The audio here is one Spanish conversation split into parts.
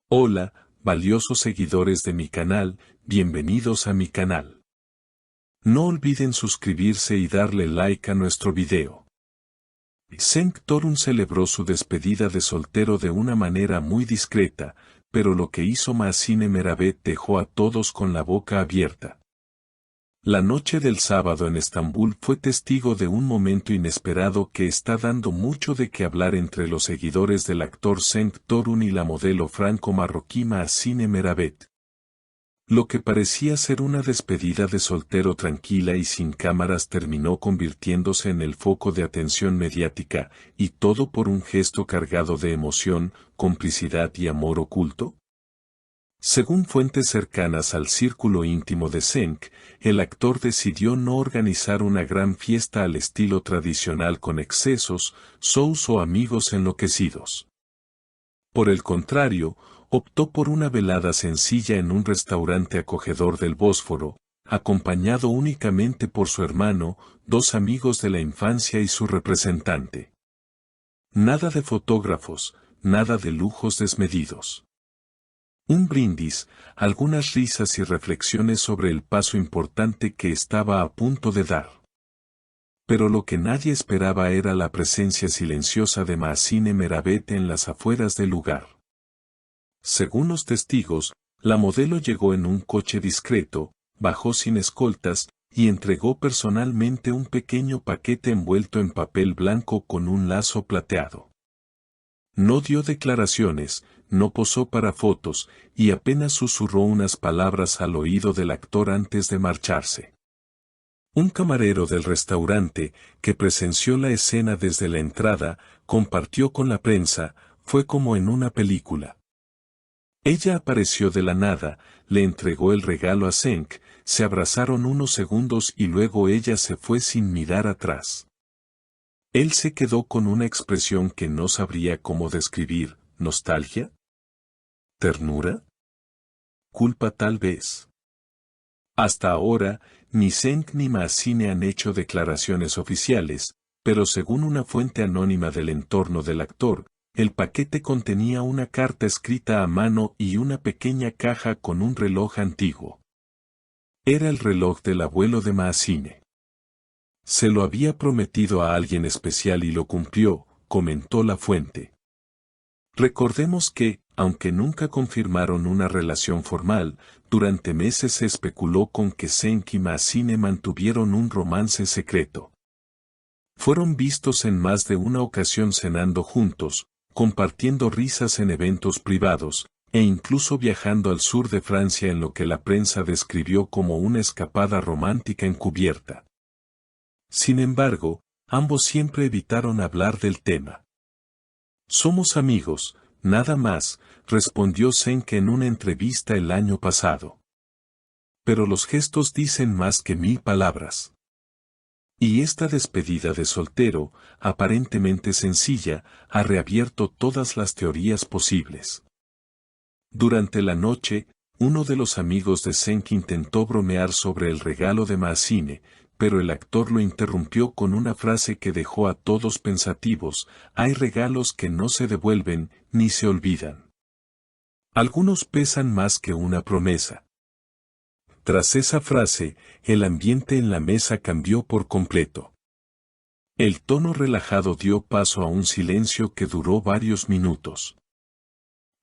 Hola, valiosos seguidores de mi canal, bienvenidos a mi canal. No olviden suscribirse y darle like a nuestro video. Cenk Torun celebró su despedida de soltero de una manera muy discreta, pero lo que hizo Mahsine Meravet dejó a todos con la boca abierta. La noche del sábado en Estambul fue testigo de un momento inesperado que está dando mucho de qué hablar entre los seguidores del actor Cenk Torun y la modelo franco-marroquí Mahsine Meravet. Lo que parecía ser una despedida de soltero tranquila y sin cámaras terminó convirtiéndose en el foco de atención mediática, y todo por un gesto cargado de emoción, complicidad y amor oculto. Según fuentes cercanas al círculo íntimo de Cenk, el actor decidió no organizar una gran fiesta al estilo tradicional con excesos, shows o amigos enloquecidos. Por el contrario, optó por una velada sencilla en un restaurante acogedor del Bósforo, acompañado únicamente por su hermano, dos amigos de la infancia y su representante. Nada de fotógrafos, nada de lujos desmedidos. Un brindis, algunas risas y reflexiones sobre el paso importante que estaba a punto de dar. Pero lo que nadie esperaba era la presencia silenciosa de Mahsine Meravet en las afueras del lugar. Según los testigos, la modelo llegó en un coche discreto, bajó sin escoltas, y entregó personalmente un pequeño paquete envuelto en papel blanco con un lazo plateado. No dio declaraciones, no posó para fotos, y apenas susurró unas palabras al oído del actor antes de marcharse. Un camarero del restaurante, que presenció la escena desde la entrada, compartió con la prensa, fue como en una película. Ella apareció de la nada, le entregó el regalo a Cenk, se abrazaron unos segundos y luego ella se fue sin mirar atrás. Él se quedó con una expresión que no sabría cómo describir, ¿nostalgia? ¿Ternura? ¿Culpa tal vez? Hasta ahora, ni Cenk ni Mahsine han hecho declaraciones oficiales, pero según una fuente anónima del entorno del actor, el paquete contenía una carta escrita a mano y una pequeña caja con un reloj antiguo. Era el reloj del abuelo de Mahsine. Se lo había prometido a alguien especial y lo cumplió, comentó la fuente. Recordemos que, aunque nunca confirmaron una relación formal, durante meses se especuló con que Cenk y Mahsine mantuvieron un romance secreto. Fueron vistos en más de una ocasión cenando juntos, compartiendo risas en eventos privados, e incluso viajando al sur de Francia en lo que la prensa describió como una escapada romántica encubierta. Sin embargo, ambos siempre evitaron hablar del tema. Somos amigos, nada más, respondió Cenk en una entrevista el año pasado. Pero los gestos dicen más que 1000 palabras. Y esta despedida de soltero, aparentemente sencilla, ha reabierto todas las teorías posibles. Durante la noche, uno de los amigos de Cenk intentó bromear sobre el regalo de Mahsine, pero el actor lo interrumpió con una frase que dejó a todos pensativos: hay regalos que no se devuelven, ni se olvidan. Algunos pesan más que una promesa. Tras esa frase, el ambiente en la mesa cambió por completo. El tono relajado dio paso a un silencio que duró varios minutos.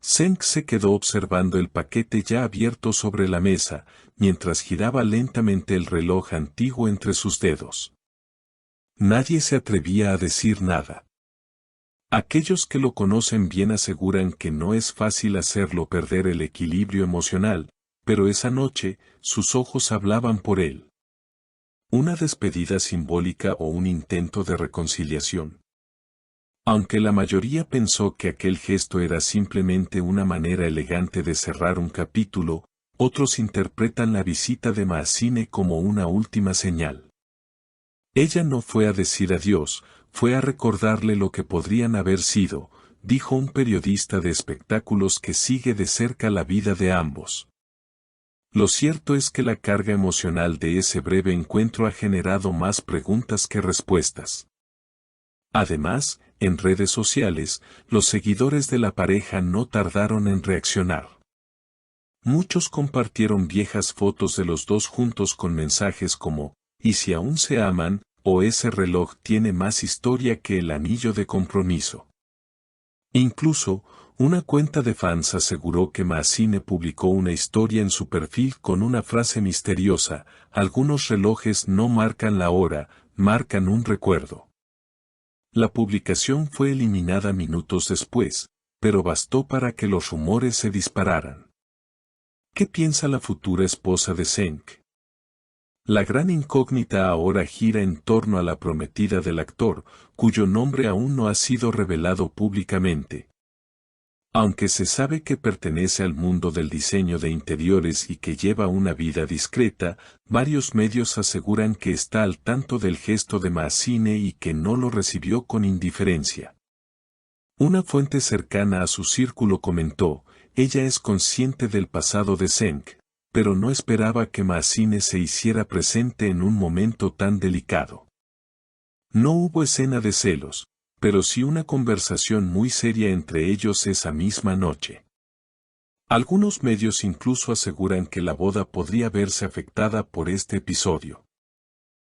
Cenk se quedó observando el paquete ya abierto sobre la mesa, mientras giraba lentamente el reloj antiguo entre sus dedos. Nadie se atrevía a decir nada. Aquellos que lo conocen bien aseguran que no es fácil hacerlo perder el equilibrio emocional, pero esa noche, sus ojos hablaban por él. ¿Una despedida simbólica o un intento de reconciliación? Aunque la mayoría pensó que aquel gesto era simplemente una manera elegante de cerrar un capítulo, otros interpretan la visita de Mahsine como una última señal. Ella no fue a decir adiós, fue a recordarle lo que podrían haber sido, dijo un periodista de espectáculos que sigue de cerca la vida de ambos. Lo cierto es que la carga emocional de ese breve encuentro ha generado más preguntas que respuestas. Además, En redes sociales, los seguidores de la pareja no tardaron en reaccionar. Muchos compartieron viejas fotos de los dos juntos con mensajes como, ¿y si aún se aman? O ese reloj tiene más historia que el anillo de compromiso. Incluso, una cuenta de fans aseguró que Massine publicó una historia en su perfil con una frase misteriosa: algunos relojes no marcan la hora, marcan un recuerdo. La publicación fue eliminada minutos después, pero bastó para que los rumores se dispararan. ¿Qué piensa la futura esposa de Cenk? La gran incógnita ahora gira en torno a la prometida del actor, cuyo nombre aún no ha sido revelado públicamente. Aunque se sabe que pertenece al mundo del diseño de interiores y que lleva una vida discreta, varios medios aseguran que está al tanto del gesto de Massine y que no lo recibió con indiferencia. Una fuente cercana a su círculo comentó: ella es consciente del pasado de Cenk, pero no esperaba que Massine se hiciera presente en un momento tan delicado. No hubo escena de celos, pero sí una conversación muy seria entre ellos esa misma noche. Algunos medios incluso aseguran que la boda podría verse afectada por este episodio.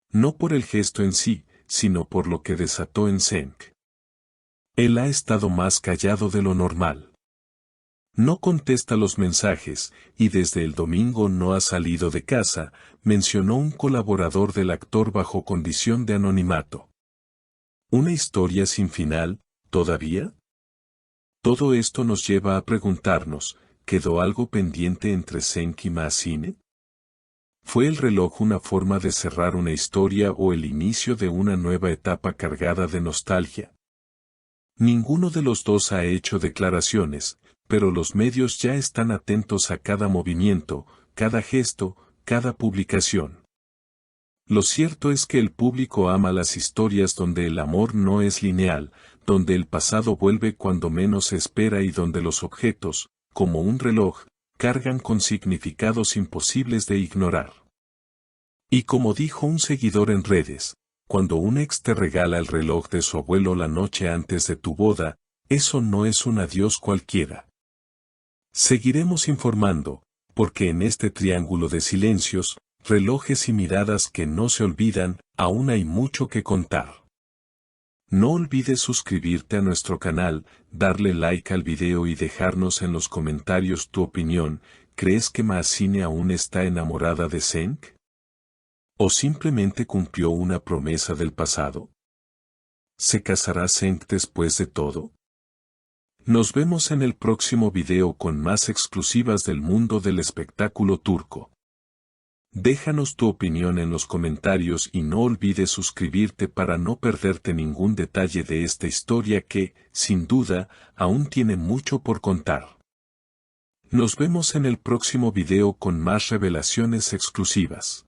No por el gesto en sí, sino por lo que desató en Cenk. Él ha estado más callado de lo normal. No contesta los mensajes, y desde el domingo no ha salido de casa, mencionó un colaborador del actor bajo condición de anonimato. ¿Una historia sin final, todavía? Todo esto nos lleva a preguntarnos, ¿quedó algo pendiente entre Cenk y Massine? ¿Fue el reloj una forma de cerrar una historia o el inicio de una nueva etapa cargada de nostalgia? Ninguno de los dos ha hecho declaraciones, pero los medios ya están atentos a cada movimiento, cada gesto, cada publicación. Lo cierto es que el público ama las historias donde el amor no es lineal, donde el pasado vuelve cuando menos se espera y donde los objetos, como un reloj, cargan con significados imposibles de ignorar. Y como dijo un seguidor en redes, cuando un ex te regala el reloj de su abuelo la noche antes de tu boda, eso no es un adiós cualquiera. Seguiremos informando, porque en este triángulo de silencios, relojes y miradas que no se olvidan, aún hay mucho que contar. No olvides suscribirte a nuestro canal, darle like al video y dejarnos en los comentarios tu opinión. ¿Crees que Massine aún está enamorada de Cenk? ¿O simplemente cumplió una promesa del pasado? ¿Se casará Cenk después de todo? Nos vemos en el próximo video con más exclusivas del mundo del espectáculo turco. Déjanos tu opinión en los comentarios y no olvides suscribirte para no perderte ningún detalle de esta historia que, sin duda, aún tiene mucho por contar. Nos vemos en el próximo video con más revelaciones exclusivas.